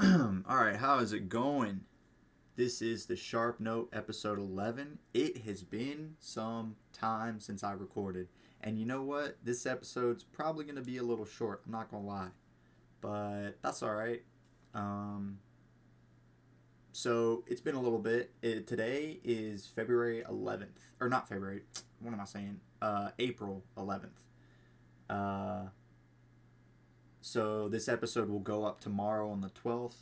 All right, how is it going? This is the Sharp Note episode 11. It has been some time since I recorded. And you know what? This episode's probably going to be a little short, I'm not going to lie. But that's all right. Um, so it's been a little bit. Today is February 11th. Or not February. What am I saying? April 11th. Uh, so this episode will go up tomorrow on the 12th.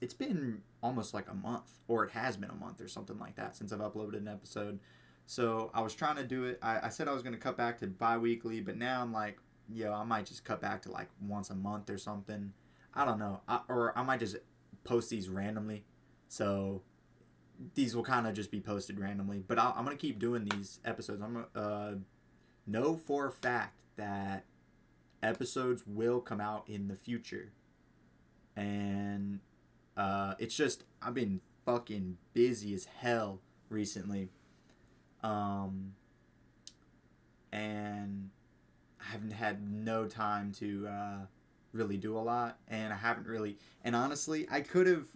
It's been almost like a month, or it has been a month or something like that since I've uploaded an episode. So I was trying to do it. I said I was going to cut back to bi-weekly, but now I'm like, I might just cut back to like once a month or something. I don't know. Or I might just post these randomly. So these will kind of just be posted randomly. But I'm going to keep doing these episodes. I'm going to know for a fact that episodes will come out in the future. And it's just I've been fucking busy as hell recently, um, and I haven't had no time to really do a lot, and I haven't really. And honestly, I could have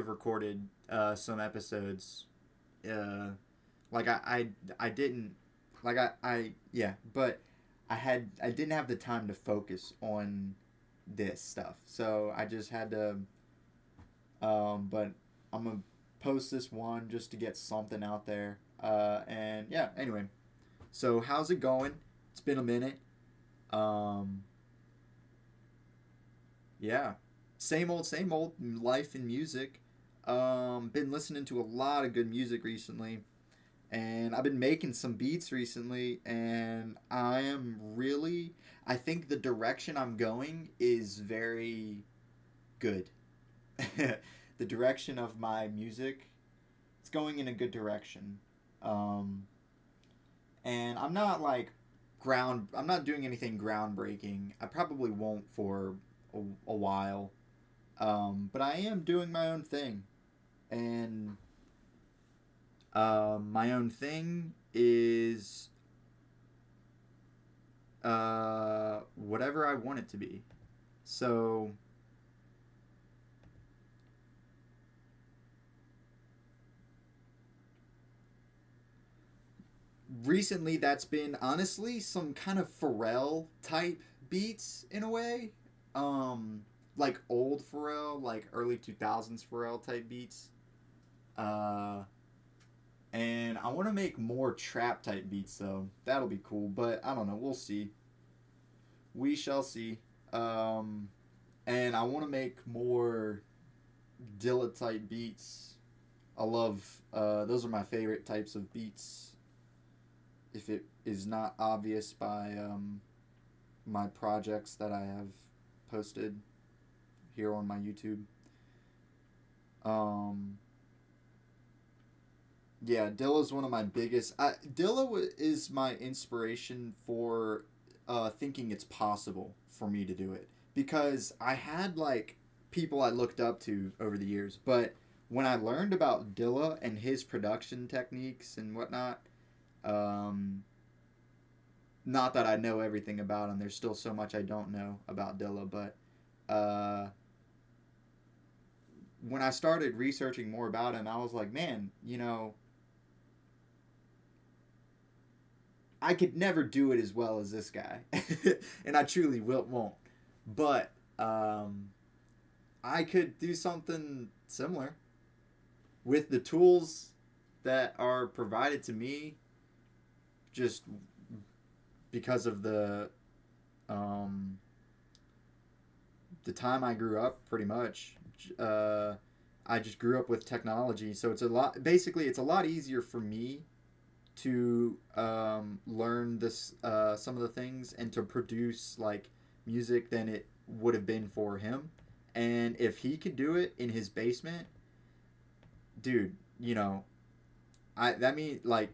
recorded some episodes, uh, like I didn't like I yeah, but I didn't have the time to focus on this stuff. So I just had to. But I'm gonna post this one just to get something out there. And yeah. Anyway, so how's it going? It's been a minute. Um, yeah. Same old life and music. Been listening to a lot of good music recently, and I've been making some beats recently, and I am really. I think the direction I'm going is very good. The direction of my music, it's going in a good direction. Um, and I'm not like I'm not doing anything groundbreaking. I probably won't for a while. But I am doing my own thing. And my own thing is whatever I want it to be. So recently that's been honestly some kind of Pharrell type beats in a way. Like old Pharrell, like early 2000s Pharrell type beats. Uh and I want to make more trap type beats though. That'll be cool, but I don't know, we'll see. We shall see. Um and I want to make more Dilla type beats. I love those are my favorite types of beats. If it is not obvious by my projects that I have posted here on my YouTube. Um, yeah, Dilla's one of my biggest. Is my inspiration for thinking it's possible for me to do it because I had like people I looked up to over the years, but when I learned about Dilla and his production techniques and whatnot, um, not that I know everything about him. There's still so much I don't know about Dilla, but uh, when I started researching more about him, I was like, man, I could never do it as well as this guy, and I truly won't. But I could do something similar with the tools that are provided to me, just because of um, the time I grew up, pretty much. Uh, I just grew up with technology, so it's a lot. Basically, it's a lot easier for me to learn this some of the things and to produce like music than it would have been for him. And if he could do it in his basement, dude, I that mean like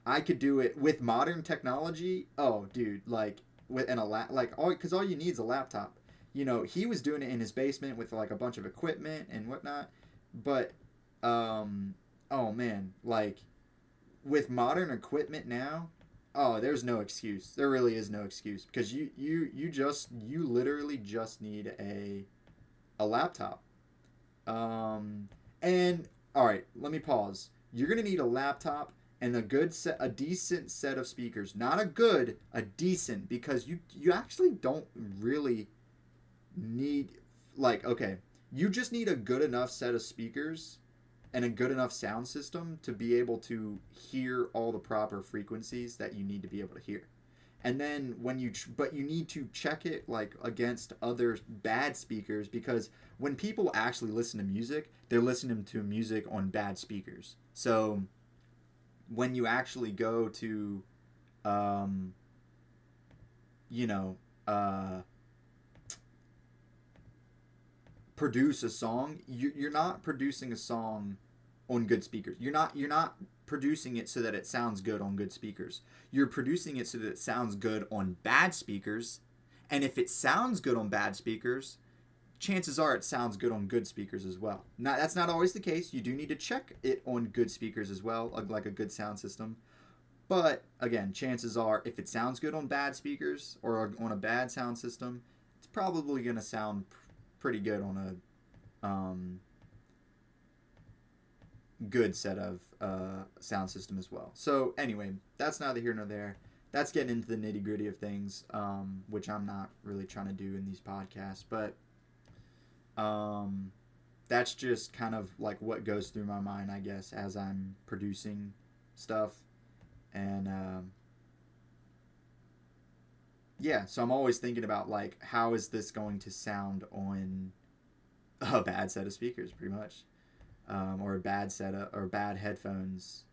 I could do it with modern technology. Oh, dude, like with an a like all because all you need is a laptop. He was doing it in his basement with like a bunch of equipment and whatnot. But oh man, like with modern equipment now, oh, there's no excuse. There really is no excuse because you literally just need a laptop. Um, and all right, let me pause. You're gonna need a laptop and a decent set of speakers. Not a good, a decent, because you actually don't really need, like, okay, you just need a good enough set of speakers and a good enough sound system to be able to hear all the proper frequencies that you need to be able to hear. And then but you need to check it like against other bad speakers, because when people actually listen to music, they're listening to music on bad speakers. So when you actually go to um you know uh produce a song, you're not producing a song on good speakers. You're not producing it so that it sounds good on good speakers. You're producing it so that it sounds good on bad speakers. And if it sounds good on bad speakers, chances are it sounds good on good speakers as well. Now, that's not always the case. You do need to check it on good speakers as well, like a good sound system. But again, chances are if it sounds good on bad speakers or on a bad sound system, it's probably going to sound pretty good on a good set of sound system as well. So anyway, that's neither here nor there. That's getting into the nitty gritty of things, which I'm not really trying to do in these podcasts. But that's just kind of like what goes through my mind, I guess, as I'm producing stuff. And yeah, so I'm always thinking about like, how is this going to sound on a bad set of speakers, pretty much, or a bad setup or bad headphones.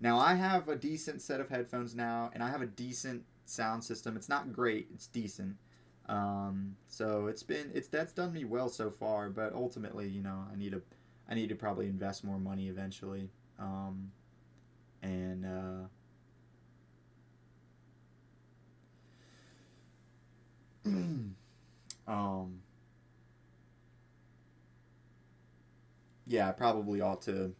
Now I have a decent set of headphones now, and I have a decent sound system. It's not great, it's decent. So that's done me well so far, but ultimately, I need to probably invest more money eventually. And um, yeah, I probably ought to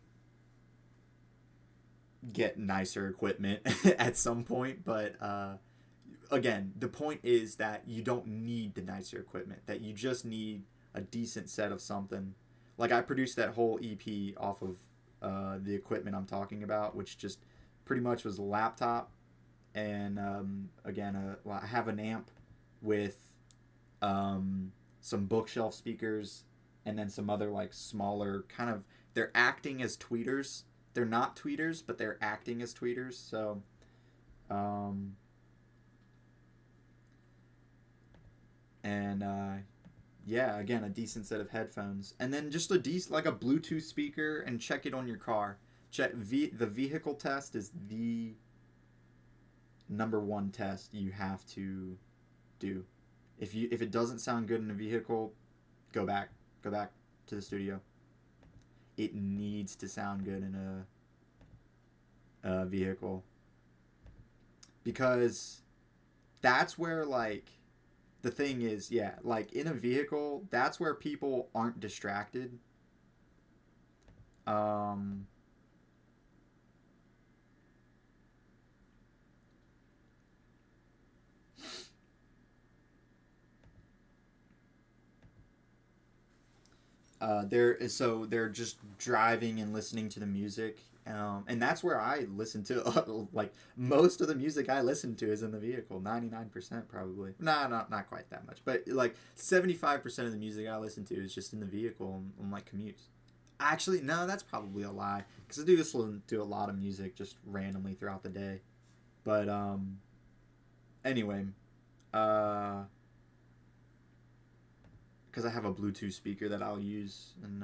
get nicer equipment at some point, but again, the point is that you don't need the nicer equipment, that you just need a decent set of something. Like, I produced that whole EP off of the equipment I'm talking about, which just pretty much was a laptop. And again, I have an amp with some bookshelf speakers, and then some other like smaller kind of, they're acting as tweeters. They're not tweeters, but they're acting as tweeters. So um, and yeah, again, a decent set of headphones, and then just a decent, like a Bluetooth speaker, and check it on your car. The vehicle test is the number one test you have to do. If it doesn't sound good in a vehicle, go back to the studio. It needs to sound good in a vehicle, because that's where, like, the thing is, yeah, like in a vehicle, that's where people aren't distracted. Um, they're just driving and listening to the music, and that's where I listen to like most of the music I listen to is in the vehicle. 99% probably. Nah, not quite that much, but like 75% of the music I listen to is just in the vehicle on my commutes. Actually, no, that's probably a lie, because I do listen to a lot of music just randomly throughout the day. But anyway, uh, because I have a Bluetooth speaker that I'll use, and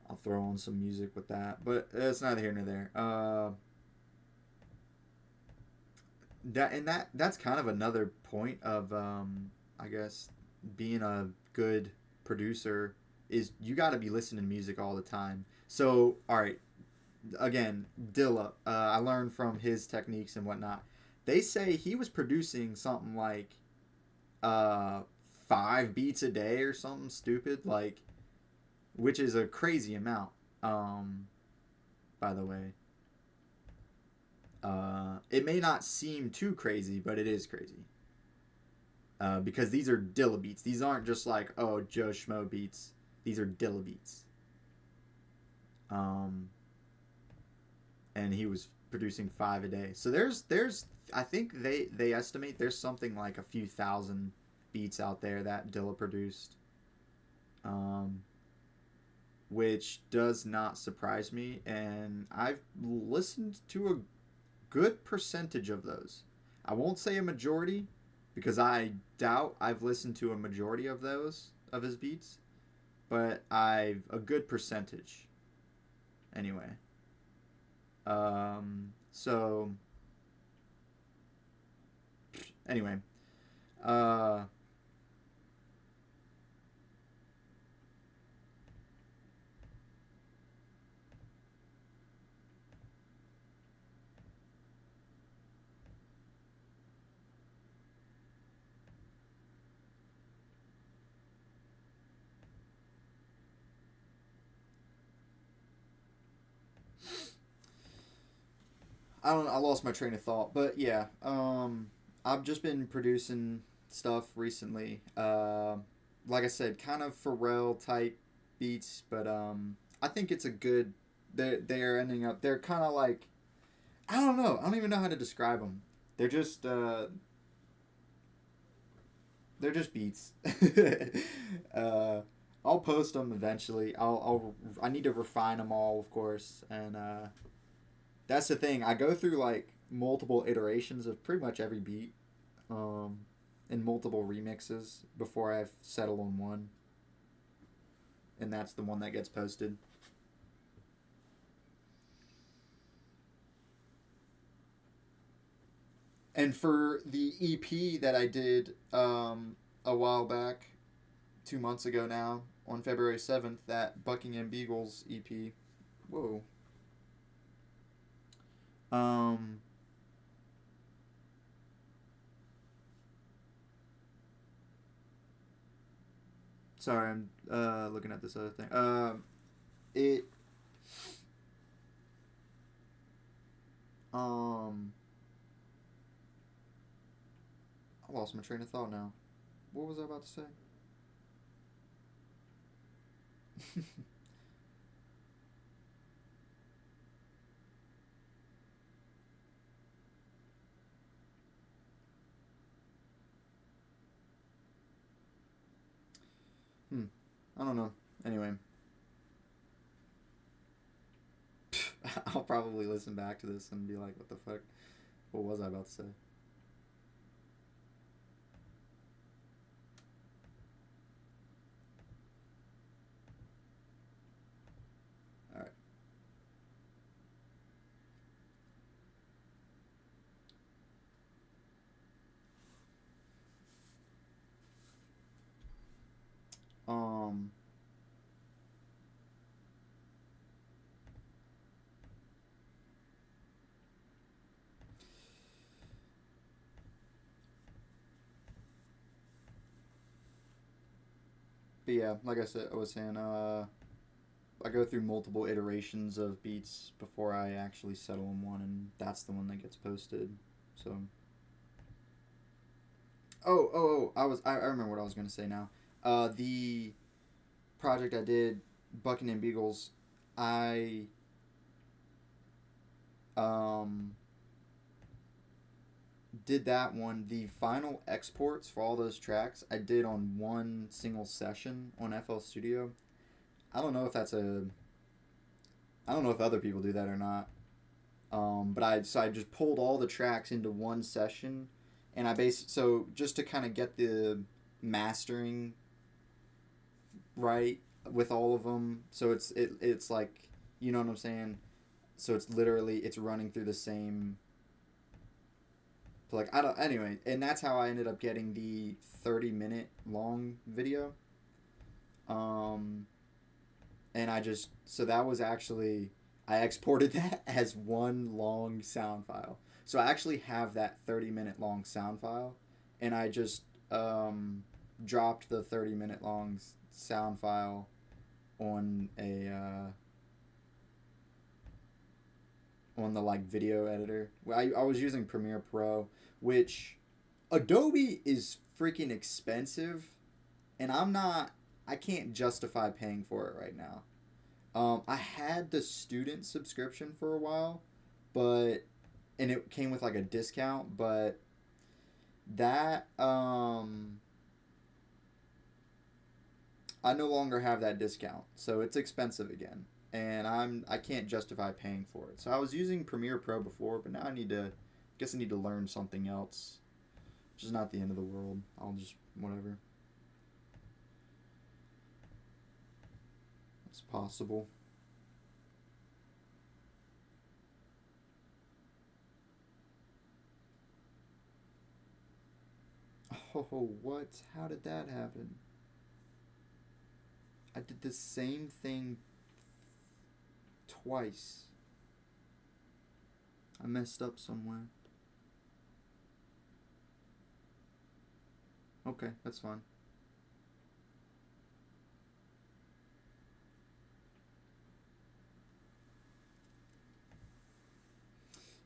I'll throw on some music with that. But it's neither here nor there. That's kind of another point of I guess being a good producer is you got to be listening to music all the time. So all right, again, Dilla, I learned from his techniques and whatnot. They say he was producing something like uh 5 beats a day or something stupid, like, which is a crazy amount. Um, by the way, it may not seem too crazy, but it is crazy. because these are Dilla beats. These aren't just like, oh, Joe Schmo beats. These are Dilla beats. And he was producing 5 a day. So there's I think they estimate there's something like a few thousand beats out there that Dilla produced. Which does not surprise me, and I've listened to a good percentage of those. I won't say a majority, because I doubt I've listened to a majority of those of his beats, but I've a good percentage. Anyway, so anyway, uh, I don't. I lost my train of thought, but yeah. I've just been producing stuff recently. Like I said, kind of Pharrell type beats, but I think it's a good. They're ending up. They're kind of like, I don't know. I don't even know how to describe them. They're just they're just beats. uh, I'll post them eventually. I need to refine them all, of course, and that's the thing. I go through like multiple iterations of pretty much every beat, um, and multiple remixes before I settle on one, and that's the one that gets posted. And for the EP that I did a while back, 2 months ago now, on February 7th, that Buckingham Beagles EP. Whoa. Um, Sorry, I'm looking at this other thing. It um I lost my train of thought now. What was I about to say? Hmm. I don't know. Anyway, I'll probably listen back to this and be like, "What the fuck? What was I about to say?" All right. Um. But yeah, like I said, I was saying, I go through multiple iterations of beats before I actually settle on one, and that's the one that gets posted. So, I remember what I was gonna say now. The project I did, Buckingham Beagles, I um did that one. The final exports for all those tracks I did on one single session on FL Studio. I don't know if that's a. I don't know if other people do that or not. But I just pulled all the tracks into one session, and I so just to kind of get the mastering right with all of them. So it's like, you know what I'm saying. So it's literally it's running through the same. Like I don't anyway, and that's how I ended up getting the 30-minute long video. Um, and I just so that was actually I exported that as one long sound file. So I actually have that 30-minute long sound file, and I just dropped the 30-minute long sound file on a on the like video editor. I was using Premiere Pro, which Adobe is freaking expensive, and I can't justify paying for it right now. I had the student subscription for a while, but and it came with like a discount, but that I no longer have that discount, so it's expensive again, and I can't justify paying for it. So I was using Premiere Pro before, but now I need to learn something else, which is not the end of the world. I'll just whatever. It's possible. Oh, what? How did that happen? I did the same thing twice. I messed up somewhere. Okay, that's fine.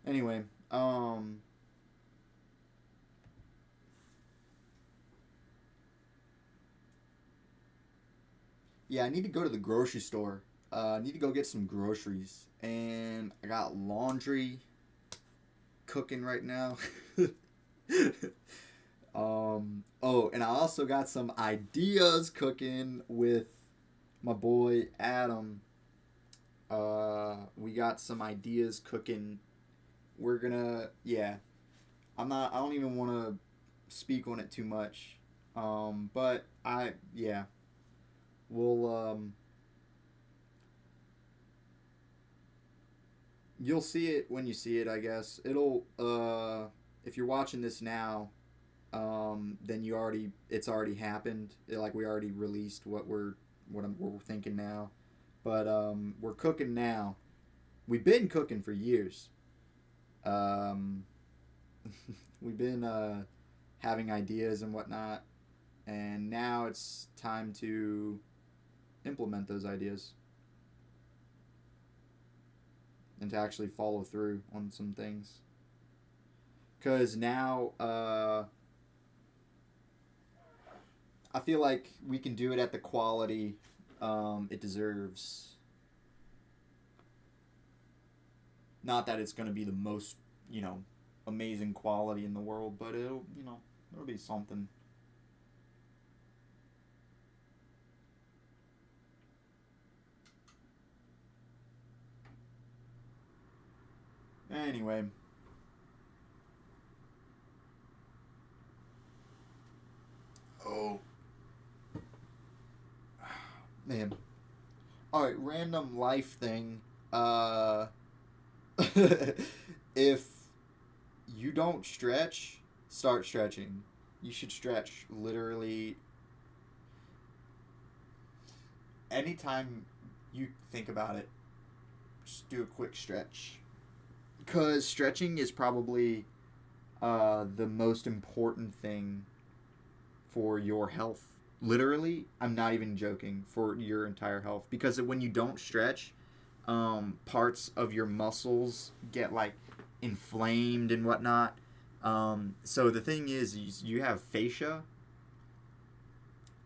Anyway, yeah, I need to go to the grocery store. I need to go get some groceries, and I got laundry cooking right now. Oh, and I also got some ideas cooking with my boy Adam. We got some ideas cooking. We're gonna, yeah. I don't even want to speak on it too much. But yeah. We'll, you'll see it when you see it, I guess. If you're watching this now, then it's already happened. Like we already released what we're thinking now. But, we're cooking now. We've been cooking for years. Um, we've been, having ideas and whatnot. And now it's time to implement those ideas and to actually follow through on some things. Because now, I feel like we can do it at the quality it deserves. Not that it's going to be the most, amazing quality in the world, but it'll be something. Anyway. Oh. Man. Alright, random life thing. If you don't stretch, start stretching. You should stretch literally anytime you think about it. Just do a quick stretch. Because stretching is probably the most important thing for your health. Literally, I'm not even joking, for your entire health. Because when you don't stretch, parts of your muscles get like inflamed and whatnot. So the thing is, you have fascia.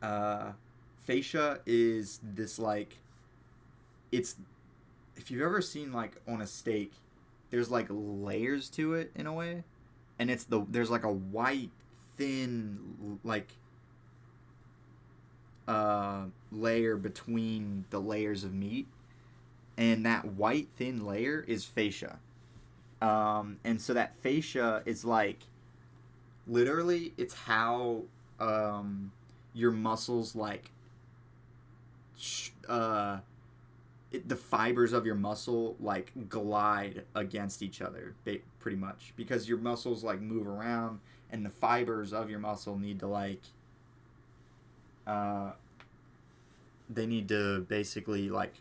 Fascia is this like, it's, if you've ever seen like on a steak, there's like layers to it in a way, and there's like a white thin like layer between the layers of meat, and that white thin layer is fascia. And so that fascia is like, literally, it's how your muscles like the fibers of your muscle like glide against each other pretty much, because your muscles like move around, and the fibers of your muscle need to like they need to basically like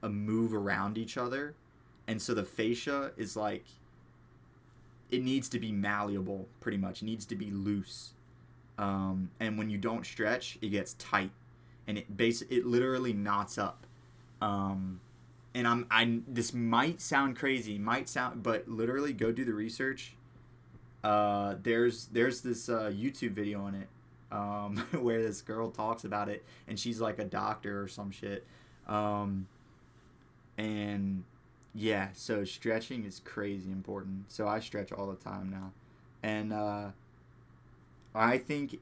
move around each other, and so the fascia is like, it needs to be malleable pretty much. It needs to be loose, and when you don't stretch, it gets tight, and it literally knots up. And this might sound crazy, but literally go do the research. there's this YouTube video on it, where this girl talks about it, and she's like a doctor or some shit, um, and yeah, so stretching is crazy important. So I stretch all the time now, and I think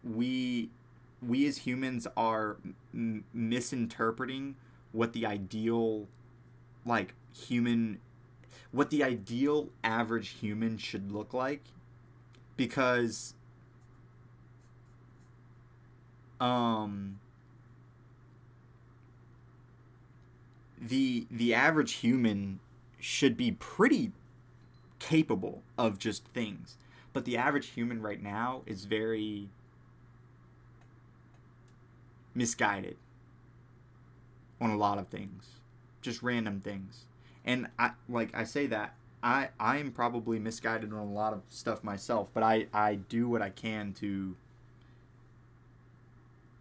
we we as humans are misinterpreting what the ideal like human what the ideal average human should look like, because um the average human should be pretty capable of just things, but the average human right now is very misguided on a lot of things, just random things. And I say that I'm probably misguided on a lot of stuff myself, but I do what I can to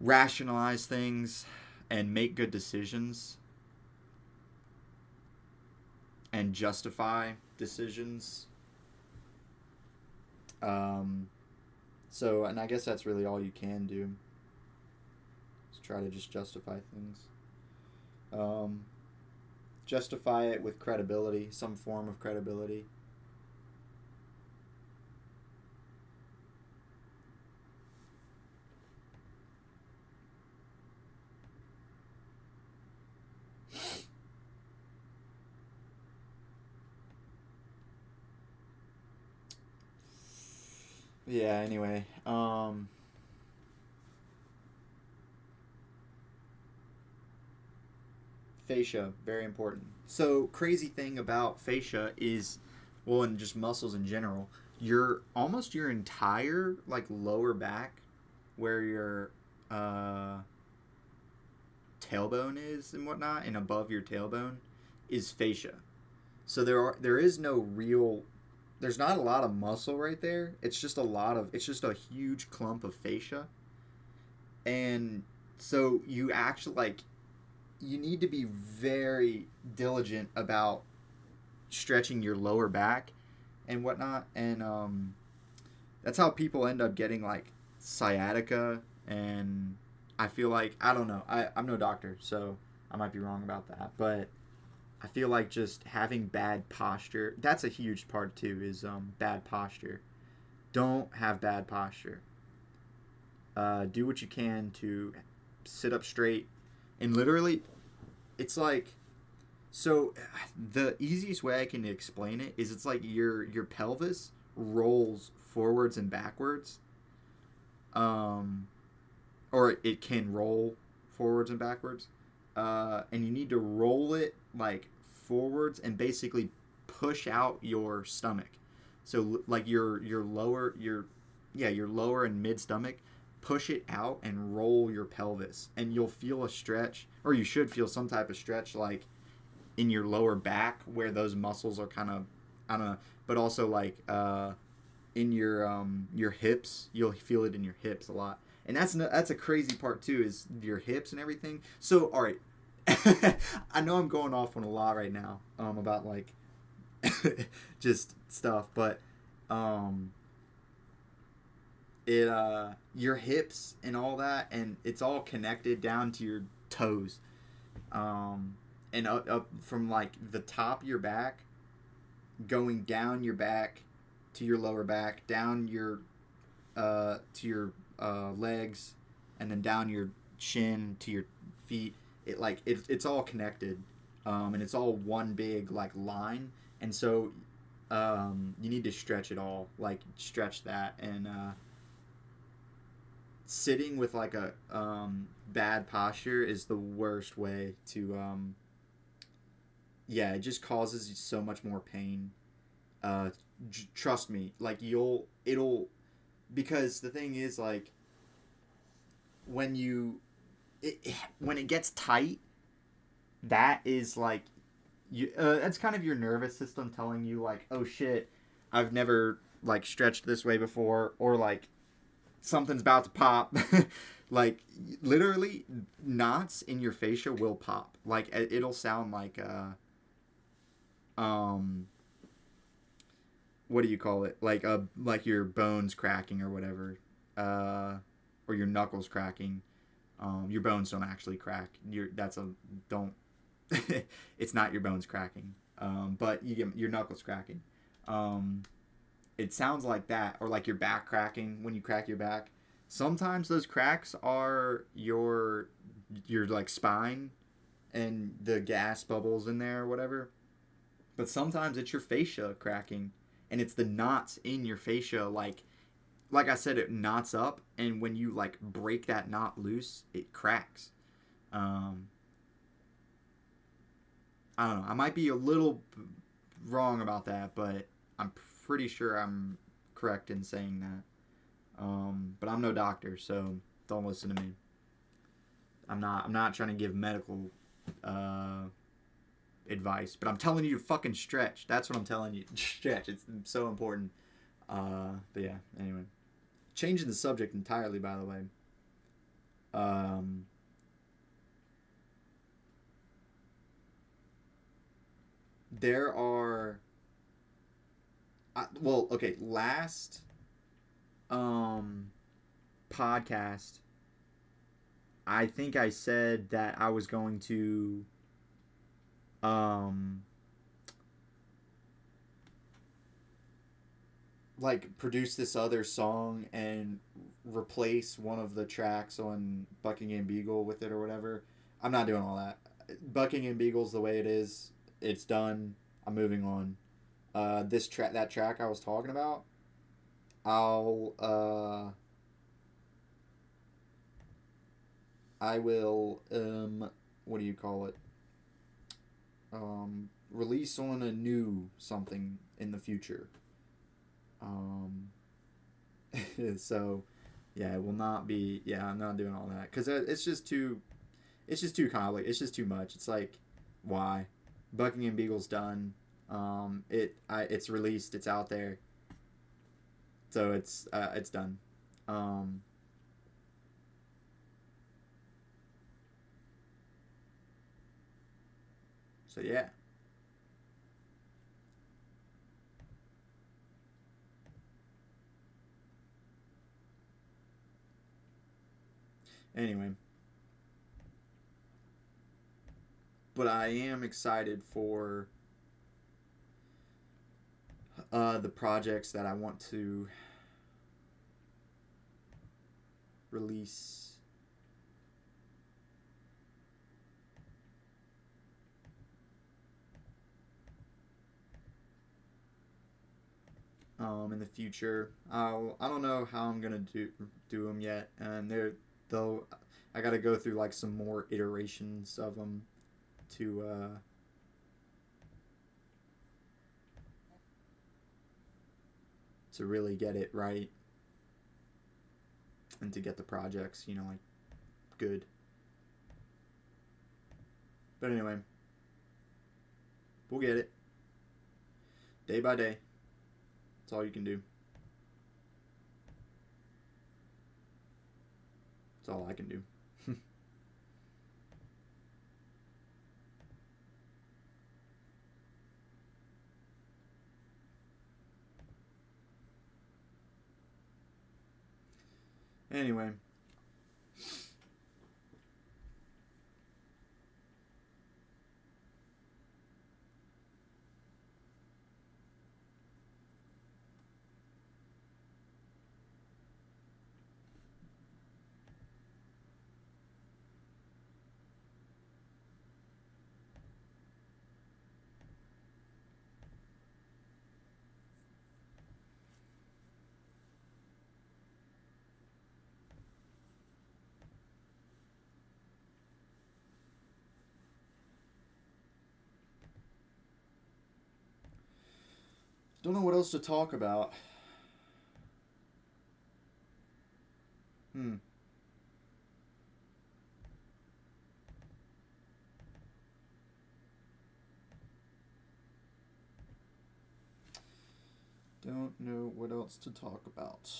rationalize things and make good decisions and justify decisions. Um, and I guess that's really all you can do. Is try to just justify things. Um, Justify it with credibility, some form of credibility. Yeah, anyway. Fascia, very important. So, crazy thing about fascia is, well, and just muscles in general, your entire, like, lower back, where your uh, tailbone is and whatnot, and above your tailbone, is fascia. So there is no real, there's not a lot of muscle right there. It's just a huge clump of fascia. And so you actually, like, you need to be very diligent about stretching your lower back and whatnot. And that's how people end up getting, like, sciatica. And I feel like, I don't know, I'm no doctor, so I might be wrong about that, but I feel like just having bad posture, that's a huge part too, is bad posture. Don't have bad posture. Do what you can to sit up straight. And literally, it's like, so the easiest way I can explain it is, it's like your pelvis rolls forwards and backwards. Um, or it can roll forwards and backwards. And you need to roll it, like, forwards and basically push out your stomach. So, like, your lower your lower and mid stomach, push it out and roll your pelvis, and you'll feel a stretch, or you should feel some type of stretch, like, in your lower back, where those muscles are kind of, I don't know, but also, like, in your hips, you'll feel it in your hips a lot. And that's a crazy part too, is your hips and everything. So, all right, I know I'm going off on a lot right now, about, like, just stuff, but um, it your hips and all that, and it's all connected down to your toes, and up from, like, the top of your back, going down your back to your lower back, down your to your legs, and then down your shin to your feet. It's all connected, and it's all one big, like, line. And so you need to stretch it all, like, stretch that. And sitting with, like, a bad posture is the worst way to yeah, it just causes you so much more pain. uh Trust me, like, it'll because the thing is, like, when when it gets tight, that is, like, that's kind of your nervous system telling you, like, oh shit, I've never, like, stretched this way before, or, like, something's about to pop. Like, literally, knots in your fascia will pop. Like, it'll sound like um what do you call it? Like your bones cracking or whatever, or your knuckles cracking. Your bones don't actually crack. Don't. It's not your bones cracking, but you get your knuckles cracking. Um, it sounds like that, or like your back cracking when you crack your back. Sometimes those cracks are your like spine and the gas bubbles in there or whatever. But sometimes it's your fascia cracking, and it's the knots in your fascia. Like I said, it knots up, and when you like break that knot loose, it cracks. Um, I don't know. I might be a little wrong about that, but I'm pretty sure I'm correct in saying that. But I'm no doctor, so don't listen to me. I'm not trying to give medical uh, advice, but I'm telling you to fucking stretch. That's what I'm telling you. Stretch. It's so important. But yeah. Anyway, changing the subject entirely. By the way, um, there are. Well, okay. Last um podcast, I think I said that I was going to um like produce this other song and replace one of the tracks on Buckingham Beagle with it or whatever. I'm not doing all that. Buckingham Beagle's the way it is. It's done. I'm moving on. That track I was talking about, I'll I will what do you call it? Release on a new something in the future. Um, so yeah, it will not be. Yeah, I'm not doing all that because it's just too. It's just too complicated. It's just too much. It's like, why? Buckingham Beagle's done. It's released. It's out there. So it's done. Um, so yeah. Anyway, but I am excited for the projects that I want to release. In the future. I don't know how I'm gonna do them yet, and though I got to go through like some more iterations of them to really get it right and to get the projects like good. But anyway, we'll get it day by day. That's all you can do. That's all I can do. Anyway, don't know what else to talk about. Hmm. Don't know what else to talk about.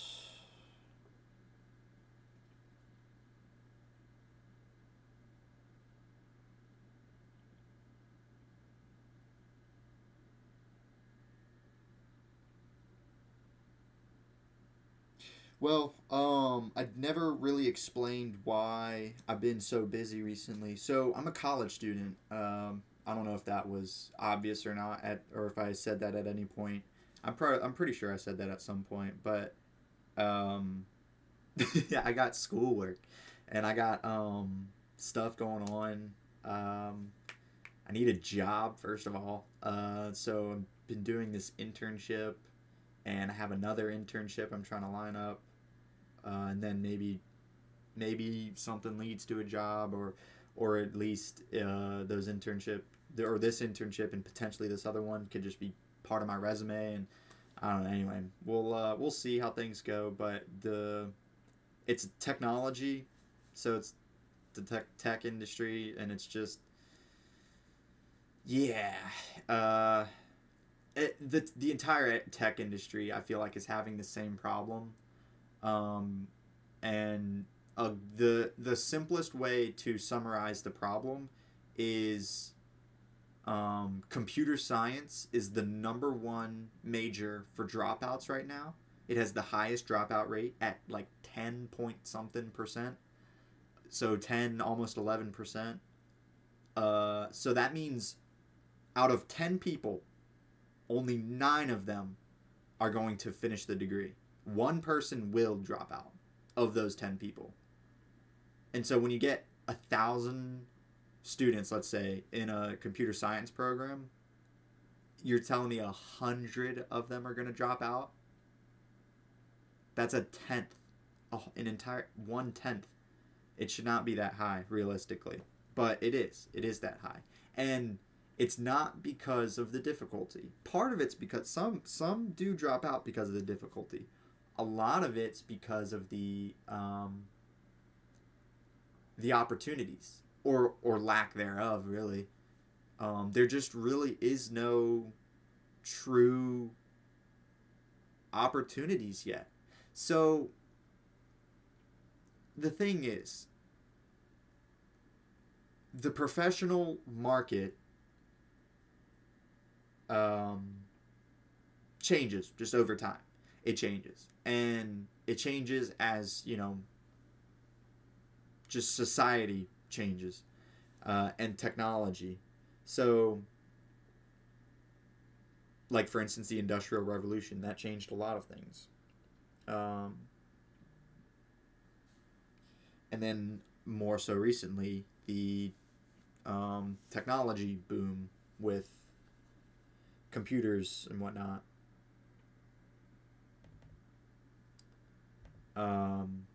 Well, I'd never really explained why I've been so busy recently. So I'm a college student. I don't know if that was obvious or not, or if I said that at any point. I'm pretty sure I said that at some point, but um, yeah, I got schoolwork, and I got stuff going on. Um, I need a job first of all. So I've been doing this internship, and I have another internship I'm trying to line up, and then maybe something leads to a job, or at least those internship or this internship and potentially this other one could just be part of my resume. And I don't know. Anyway, we'll see how things go. But it's technology, so it's the tech industry, and it's just yeah. Uh, the entire tech industry I feel like is having the same problem. Um, and the simplest way to summarize the problem is computer science is the number one major for dropouts right now. It has the highest dropout rate at like 10 point something percent. So 10, almost 11%. So that means out of 10 people, only 9 of them are going to finish the degree. One person will drop out of those 10 people. And so when you get 1,000 students, let's say, in a computer science program, you're telling me 100 of them are going to drop out? That's a tenth, an entire 1/10. It should not be that high, realistically. But it is. It is that high. And it's not because of the difficulty. Part of it's because some do drop out because of the difficulty. A lot of it's because of the opportunities or lack thereof, really. There just really is no true opportunities yet. So the thing is, the professional market um, changes just over time. It changes, and it changes as just society changes, and technology. So, like for instance, the Industrial Revolution that changed a lot of things, um, and then more so recently the technology boom with computers and whatnot. Um,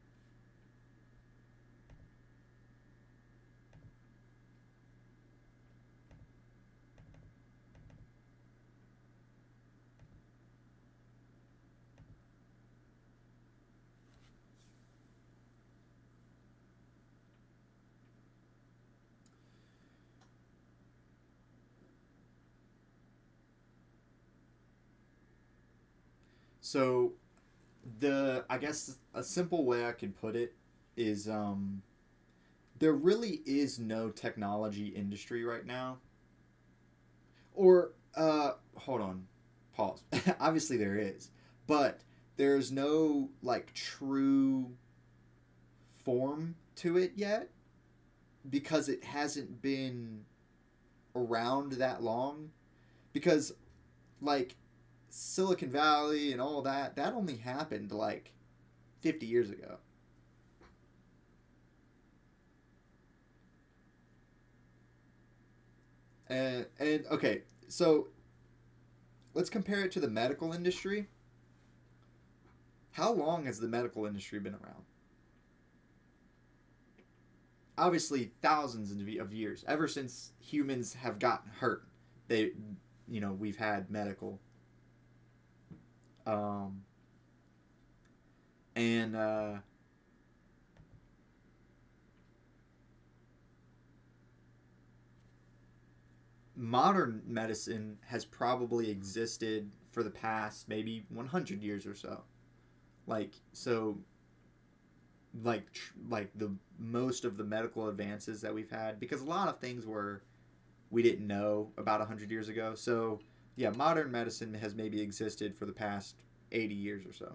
so I guess a simple way I could put it is there really is no technology industry right now. Or hold on, pause. Obviously there is, but there's no like true form to it yet because it hasn't been around that long. Because like Silicon Valley and all that only happened like 50 years ago. And okay, so let's compare it to the medical industry. How long has the medical industry been around? Obviously, thousands of years. Ever since humans have gotten hurt, they, we've had medical. Um, and modern medicine has probably existed for the past maybe 100 years or so. Like so, like the most of the medical advances that we've had, because a lot of things were we didn't know about 100 years ago. So yeah, modern medicine has maybe existed for the past 80 years or so.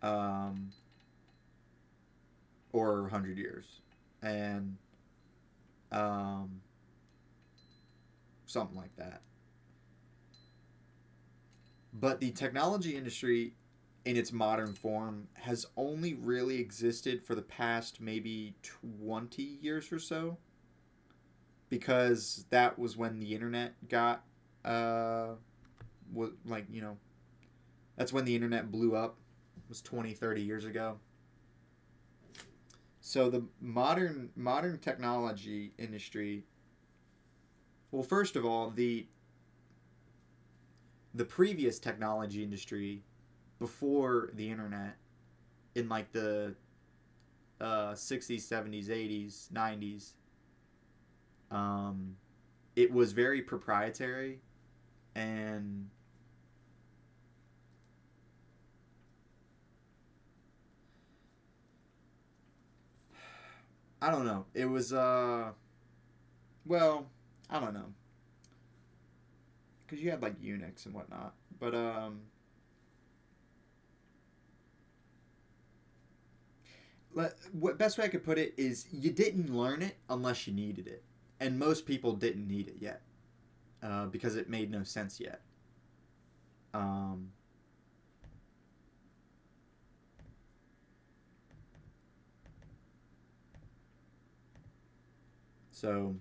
um, or 100 years, and um, something like that. But the technology industry, in its modern form, has only really existed for the past maybe 20 years or so, because that was when the internet got, like, that's when the internet blew up. It was 20, 30 years ago. So the modern technology industry, well, first of all, the previous technology industry before the internet, in like the 60s, 70s, 80s, 90s, it was very proprietary, and I don't know. It was well, I don't know, because you had like Unix and whatnot, but what best way I could put it is you didn't learn it unless you needed it, and most people didn't need it yet, because it made no sense yet. Um, so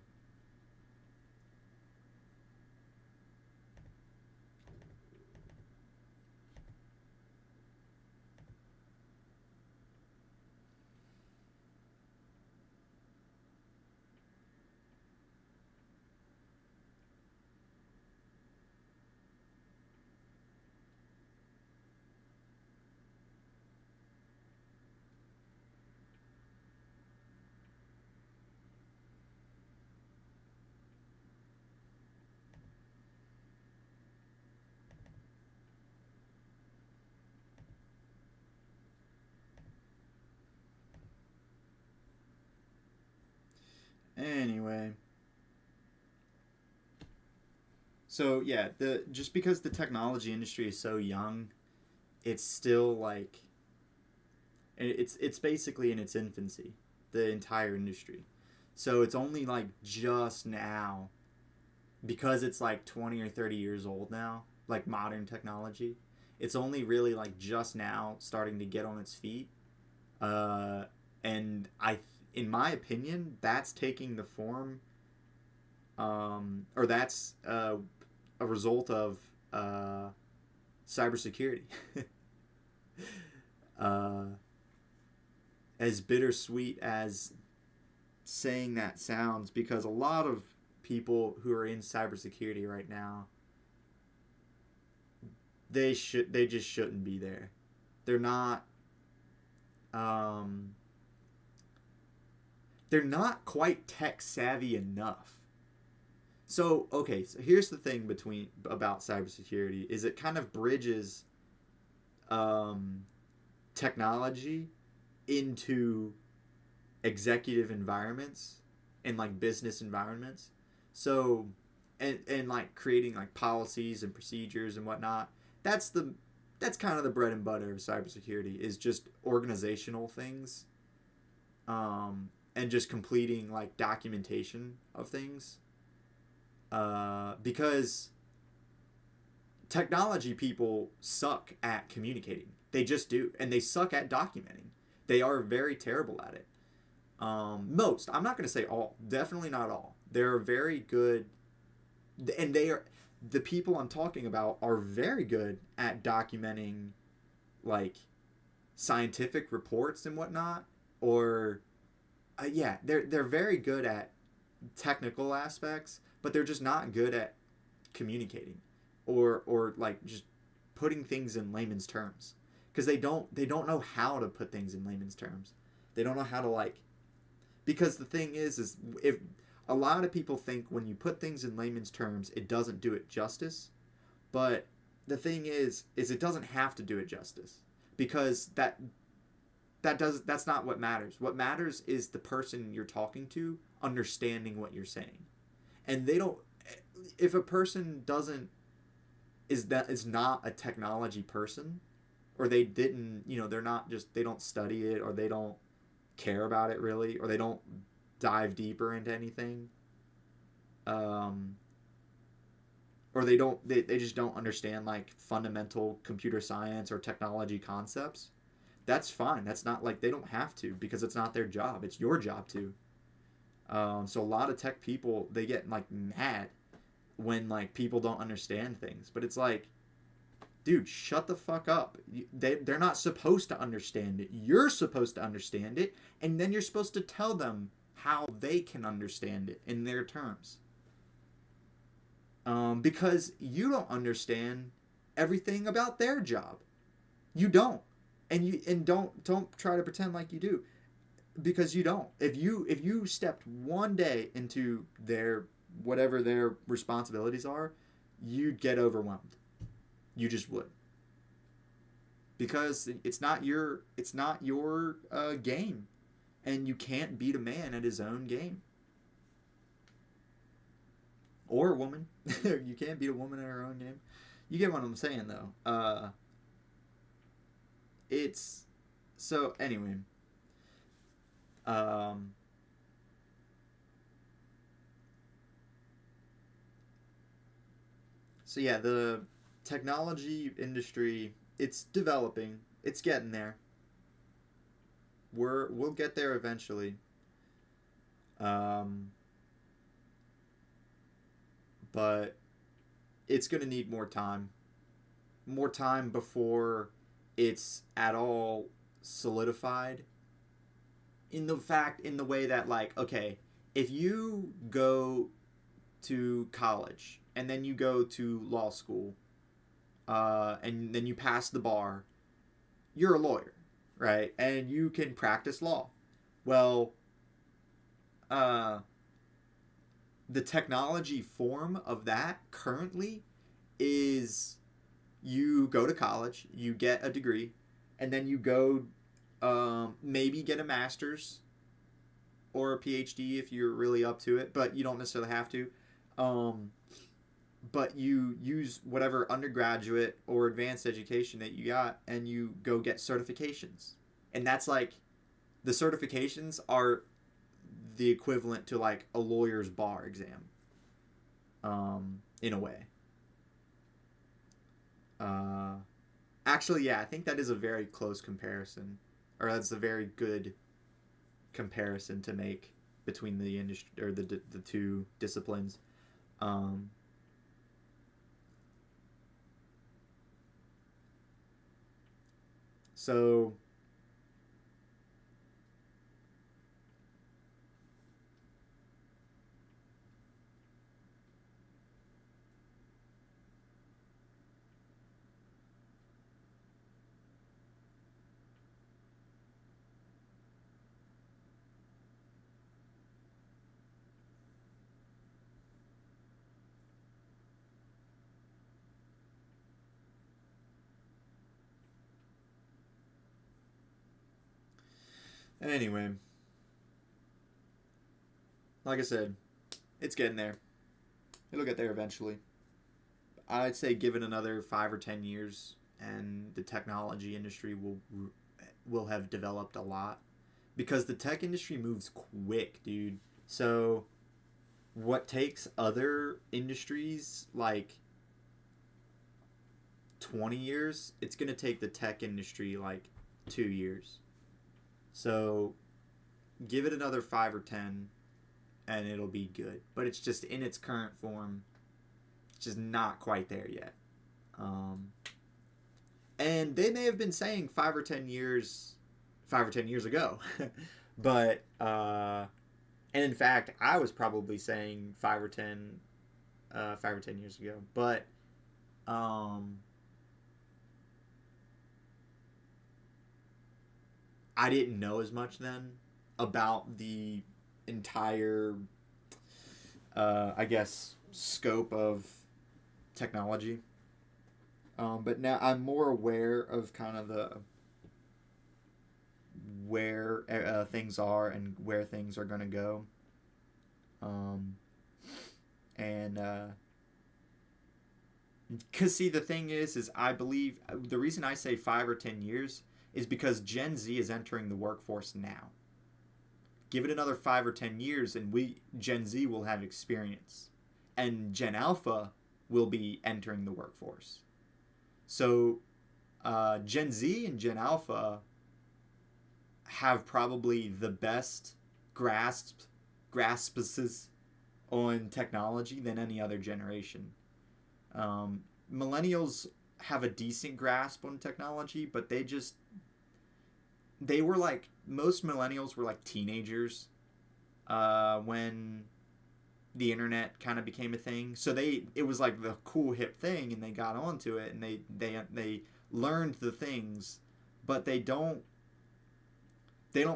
anyway, so yeah, the just because the technology industry is so young, it's still like it's basically in its infancy, the entire industry. So it's only like just now, because it's like 20 or 30 years old now, like modern technology. It's only really like just now starting to get on its feet. Uh, and in my opinion, that's taking the form, or that's a result of uh, cybersecurity. uh, as bittersweet as saying that sounds, because a lot of people who are in cybersecurity right now, they just shouldn't be there. They're not um, they're not quite tech savvy enough. So okay, so here's the thing between about cybersecurity is it kind of bridges um, technology into executive environments and like business environments. So and like creating like policies and procedures and whatnot. That's the that's kind of the bread and butter of cybersecurity is just organizational things, and just completing like documentation of things. Because technology people suck at communicating. They just do, and they suck at documenting. They are very terrible at it. Most, I'm not going to say all, definitely not all. They're very good, and they are the people I'm talking about are very good at documenting like scientific reports and whatnot, or yeah, they're very good at technical aspects, but they're just not good at communicating, or like just putting things in layman's terms, because they don't know how to put things in layman's terms. They don't know how to like, because the thing is if a lot of people think when you put things in layman's terms it doesn't do it justice, but the thing is it doesn't have to do it justice, because that's not what matters. What matters is the person you're talking to understanding what you're saying. And they don't, if a person doesn't is not a technology person, or they didn't, they're not just, they don't study it, or they don't care about it really, or they don't dive deeper into anything. Um, or they just don't understand like fundamental computer science or technology concepts. That's fine. That's not like, they don't have to, because it's not their job. It's your job to. So a lot of tech people, they get like mad when like people don't understand things, but it's like, dude, shut the fuck up. They're not supposed to understand it. You're supposed to understand it, and then you're supposed to tell them how they can understand it in their terms. Because you don't understand everything about their job. You don't, and don't try to pretend like you do, because you don't. If you stepped one day into their whatever their responsibilities are, you'd get overwhelmed. You just would, because it's not your game, and you can't beat a man at his own game, or a woman. You can't beat a woman at her own game. You get what I'm saying, though. It's so anyway. Um, so yeah, the technology industry, it's developing. It's getting there. We'll get there eventually. Um, but it's gonna need more time. More time before it's at all solidified. In the way that, like, okay, if you go to college and then you go to law school, and then you pass the bar, you're a lawyer, right? And you can practice law. Well, uh, the technology form of that currently is, you go to college, you get a degree, and then you go, maybe get a master's or a PhD if you're really up to it, but you don't necessarily have to. Um, but you use whatever undergraduate or advanced education that you got, and you go get certifications. And that's like, the certifications are the equivalent to like a lawyer's bar exam, in a way. Uh, Actually, yeah, I think that is a very close comparison, or that's a very good comparison to make between the industry, or the two disciplines. Um, so anyway, like I said, it's getting there. It'll get there eventually. I'd say give it another 5 or 10 years, and the technology industry will have developed a lot, because the tech industry moves quick, dude. So what takes other industries like 20 years, it's going to take the tech industry like 2 years. So give it another 5 or 10, and it'll be good. But it's just in its current form, it's just not quite there yet. Um, and they may have been saying 5 or 10 years ago, but and in fact, I was probably saying 5 or 10 years ago, but um, I didn't know as much then about the entire, I guess, scope of technology. But now I'm more aware of kind of the where things are and where things are going to go. Um, and Because, see, the thing is I believe the reason I say 5 or 10 years is because Gen Z is entering the workforce now. Give it another 5 or 10 years, and Gen Z will have experience, and Gen Alpha will be entering the workforce. So, Gen Z and Gen Alpha have probably the best grasps on technology than any other generation. Um, Millennials have a decent grasp on technology, but they were like, most millennials were like teenagers when the internet kind of became a thing. So it was like the cool hip thing, and they got onto it, and they learned the things, but they don't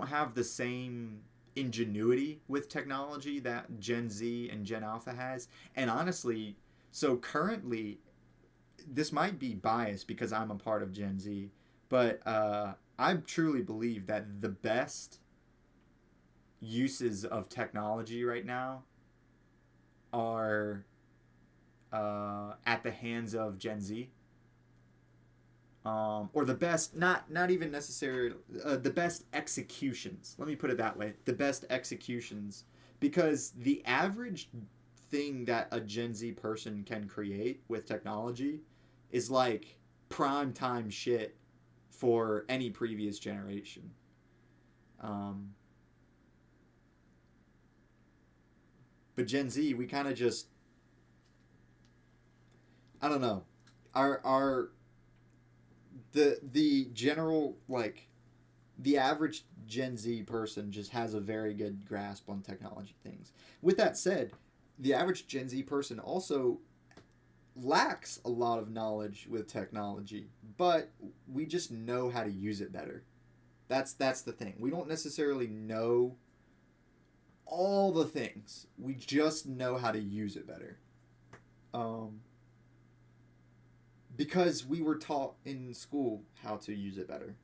have the same ingenuity with technology that Gen Z and Gen Alpha has. And honestly, so currently, this might be biased because I'm a part of Gen Z, but I truly believe that the best uses of technology right now are at the hands of Gen Z. Or the best, not even necessarily the best executions. Let me put it that way: the best executions, because the average thing that a Gen Z person can create with technology is like prime time shit for any previous generation. Um, but Gen Z, we kind of just, I don't know, our the general, like, the average Gen Z person just has a very good grasp on technology things. With that said, the average Gen Z person also lacks a lot of knowledge with technology, but we just know how to use it better. That's the thing. We don't necessarily know all the things. We just know how to use it better. Um, because we were taught in school how to use it better.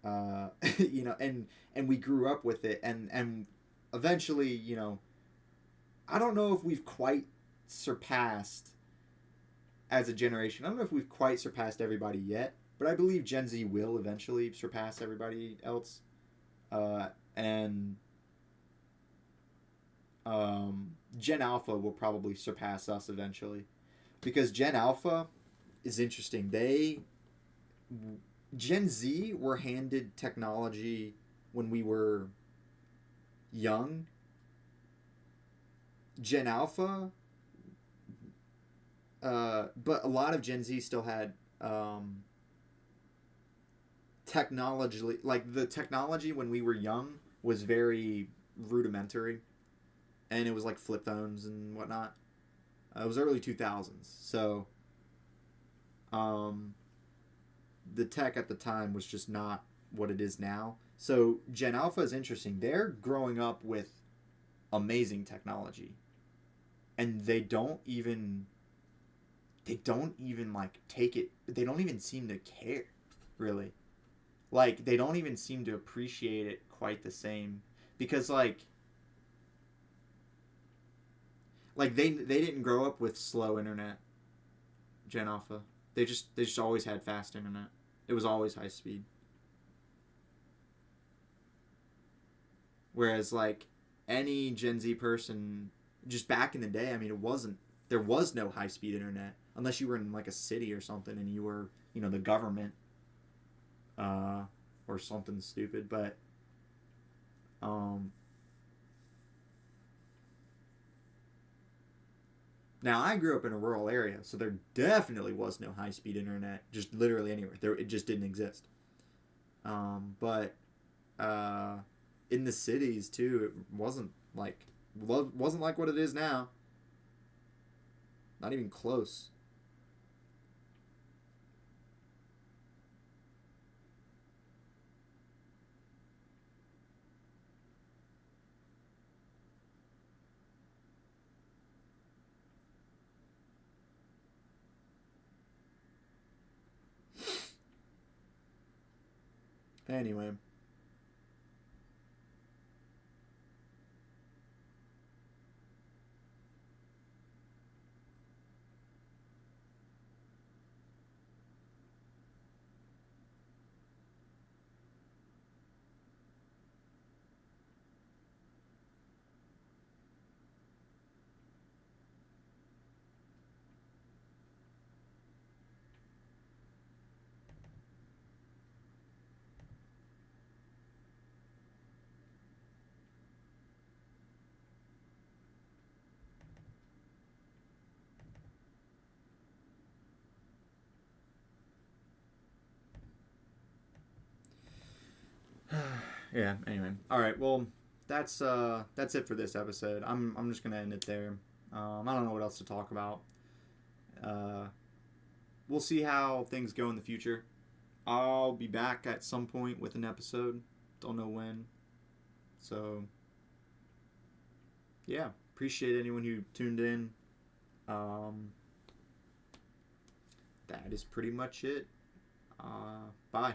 And we grew up with it, and eventually, I don't know if we've quite surpassed as a generation. I don't know if we've quite surpassed everybody yet, but I believe Gen Z will eventually surpass everybody else. And Gen Alpha will probably surpass us eventually, because Gen Alpha is interesting. Gen Z were handed technology when we were young. Gen Alpha, but a lot of Gen Z still had technology. Like, the technology when we were young was very rudimentary, and it was like flip phones and whatnot. It was early 2000s, so the tech at the time was just not what it is now. So Gen Alpha is interesting. They're growing up with amazing technology, and they don't even like take it. They don't even seem to care, really. Like, they don't even seem to appreciate it quite the same, because like they didn't grow up with slow internet. Gen Alpha, they just always had fast internet. It was always high speed. Whereas, like, any Gen Z person, just back in the day, I mean, there was no high speed internet unless you were in like a city or something, and you were, the government, uh, or something stupid. But um, now, I grew up in a rural area, so there definitely was no high speed internet, just literally anywhere. It just didn't exist. But uh, in the cities too, it wasn't like what it is now. Not even close. Anyway, Yeah. Anyway, all right. Well, that's it for this episode. I'm just gonna end it there. I don't know what else to talk about. Uh, we'll see how things go in the future. I'll be back at some point with an episode. Don't know when. So, yeah. Appreciate anyone who tuned in. That is pretty much it. Bye.